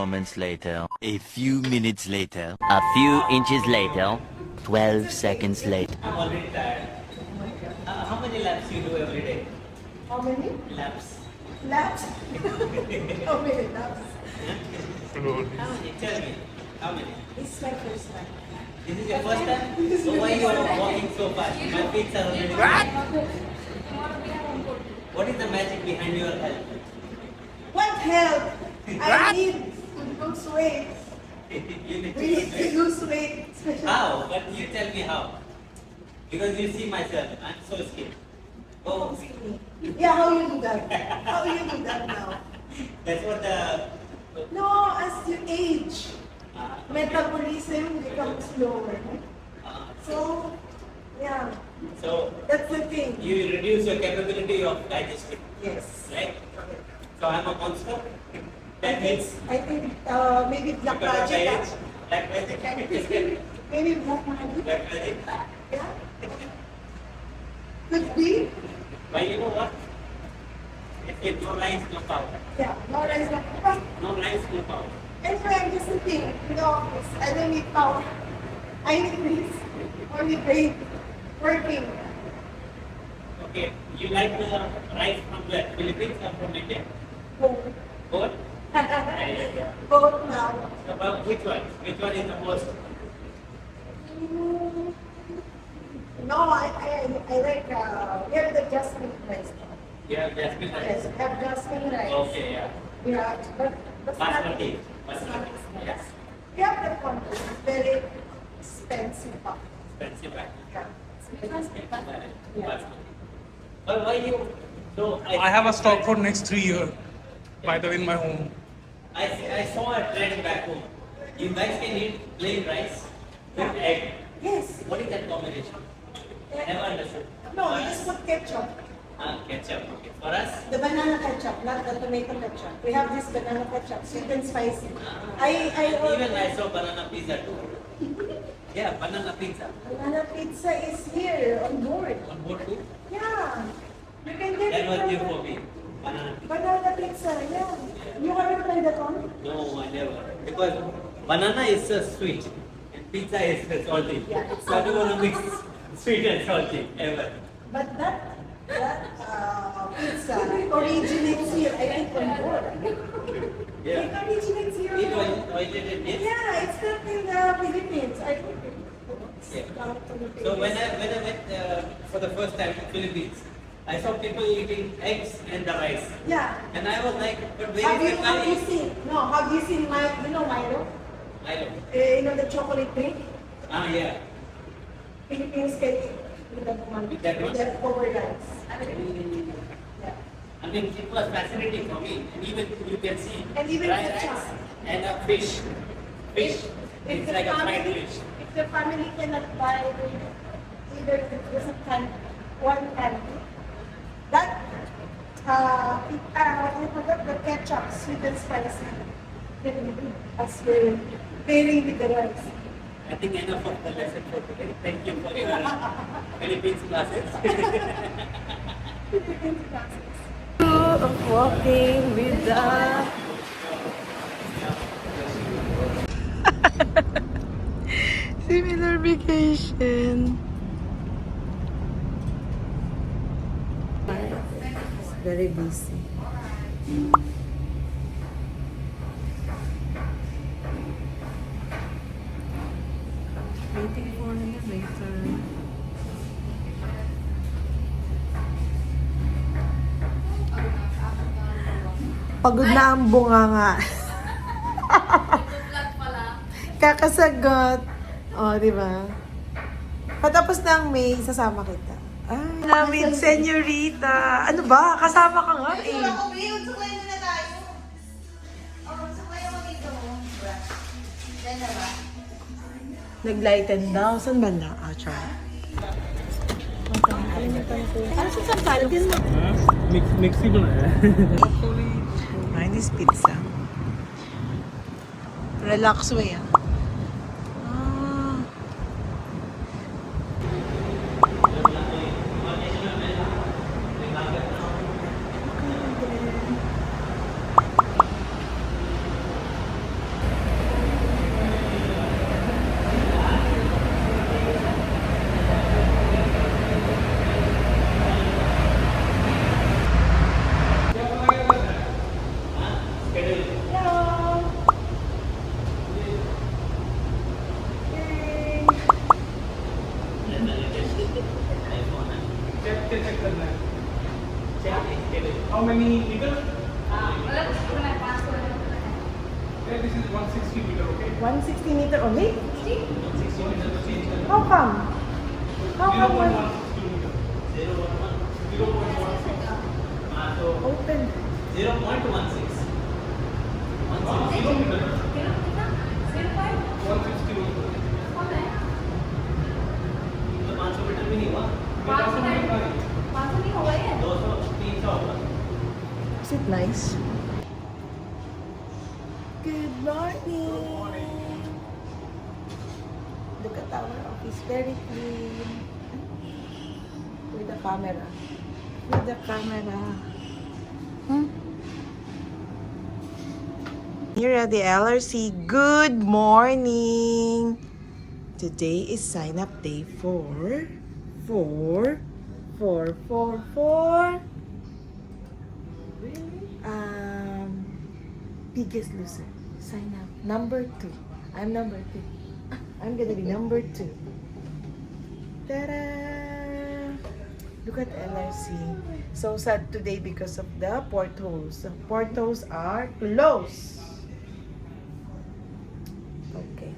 moments later. A few minutes later. A few inches later. 12 seconds later. I'm already tired. How many laps you do every day? How many? Laps. Laps? How many laps? How many? Tell me. How many? This is my first time. This is your first time? So why you are walking so fast? My feet are already. What is the magic behind your health? What help? I need to lose weight. You need We need to lose weight. Especially How? But you tell me how. Because you see myself, I'm so skinny. Oh, Yeah, how you do that? How you do that now? that's what the. No, as you age, Uh, metabolism becomes slower. So, yeah, so that's the thing. you reduce your capability of digestion, Yes. right? So I'm a monster. I That think, means maybe Black because of Magic. diet, black magic. Maybe Black Magic. Black magic. Yeah. Could be. But you know what? If no rice, no power. Yeah. No rice, no. No rice, no power. Anyway, I'm just sitting in the office. I don't need power. I need this. Only brain working. Okay, you like the rice from where? Philippines or from India? Both. Both? Yeah. Both now. So, but which one? Which one is the most? Mm, No, I like, we have the jasmine rice. You have jasmine Yes, rice. we have jasmine rice. Okay, yeah. Yeah, but Basmati. Basmati. Yes. We have that one. It's very expensive. Expensive, right? Yeah. Yeah. Basmati. But why you? So I have a stock for next 3 years. By the way, in my home. I saw a trend back home. You guys can eat plain rice with egg. Yes. What is that combination? Never understood. No, we just put ketchup. Ketchup. Okay. For us, The banana ketchup, not the tomato ketchup. We have this banana ketchup, sweet and spicy. even I saw banana pizza too. Yeah, banana pizza. Banana pizza is here on board. On board too. Yeah. You can get That it was from new the- for me. Banana pizza. Banana pizza, yeah. You haven't tried that one? No, I never. Because banana is so sweet and pizza is so salty. Yeah, it's So I don't want to mix sweet and salty ever. But that pizza originates here, I think, on board. Yeah. It originates here. It on was board. originated here. Yeah, it's not in the Philippines. I think it's Yeah. down to the So when Philippines. I went for the first time to Philippines, I saw people eating eggs and the rice. Yeah. And I was like, but where Have is you, the have you curry? seen, no, have you seen Milo? I don't. You know the chocolate drink? Yeah. Philippines can eat with that one. With that one? With that cover rice. Yeah. I mean, it was fascinating for me. And even you can see And even dry ketchup. rice and a fish. Fish. If It's the like a fried family, fish. if the family cannot buy either there's a one candy, that I forgot the ketchup, sweet and spicy, as we're pairing with the rice. I think enough of the lesson for today. Thank you for your Philippines classes. Of walking with the Similar vacation. very busy. Waiting for an elevator. Pagod na ang bunganga. Kakasagot. O, di ba? Patapos na ang May, sasama kita. Ay, Namin, senyorita. Ano ba? Kasama ka nga eh. Naglighten daw. Saan banda? Ah, char. Ano sa sampal? Mixie बनाया है Mine is pizza. Relax way, ah. Ah. this is 160 meter, okay? 160 meter only? How come? How come one 0.160. open? 0.16. 160 meter. तो 500 metre भी नहीं हुआ, 200 300 होगा। Is it nice? Good morning. Look at our office, very clean. With the camera. With the camera. Here at the LRC, good morning. Today is sign up day 4. Biggest loser. Sign up. Number 2. I'm number 2. I'm gonna be number 2. Ta-da! Look at LRC. So sad today because of the portholes. The portholes are closed. Okay.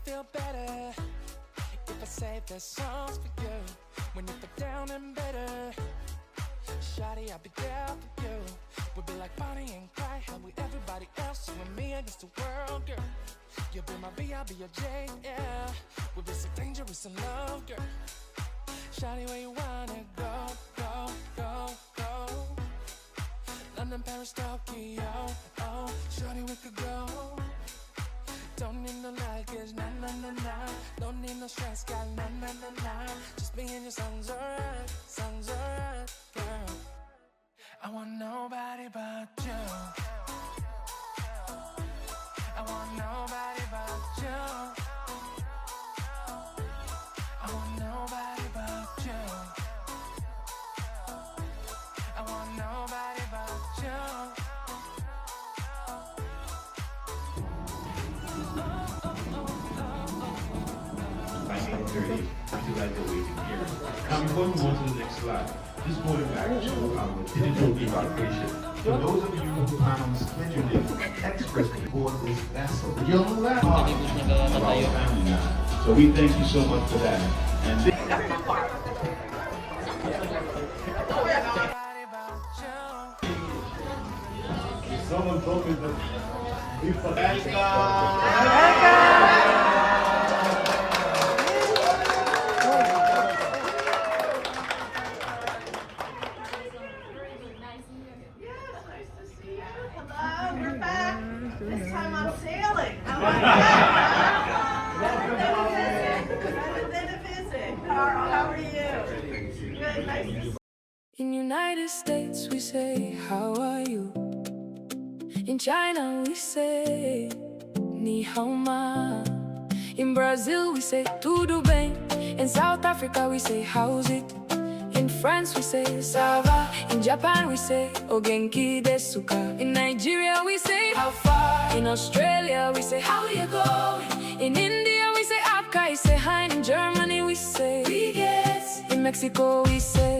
Feel better if I say there's songs for you when you feel down and bitter. Shawty, I'll be there for you. We'll be like Bonnie and Clyde, how with everybody else, you and me against the world, girl. You'll be my B, I'll be your J, yeah. We'll be so dangerous in love, girl. Shawty, where you wanna go, go, go, go? London, Paris, Tokyo, oh. Shawty, we could go. Don't need no luggage, nah, nah, nah, nah. Don't need no stress, got nah, nah, nah, nah. Just me and your songs alright, girl. I want nobody but you. I want nobody but you. I want nobody but you. I want nobody but you. Period. I feel like the waiting here. Now before we go on to the next slide, just going back to our digital evaluation. For those of you who plan on scheduling expressly board this vessel, you'll laugh about family now. So we thank you so much for that. And someone told me that This time I'm sailing. How are you? Good, nice to see you. In United States we say, how are you? In China we say, ni hao ma. In Brazil we say, tudo bem. In South Africa we say, how's it? In France we say ça va. In Japan we say ogenki desu ka. In Nigeria we say how far. In Australia we say how you going. In India we say apka. Say hi. In Germany we say wie geht's. In Mexico we say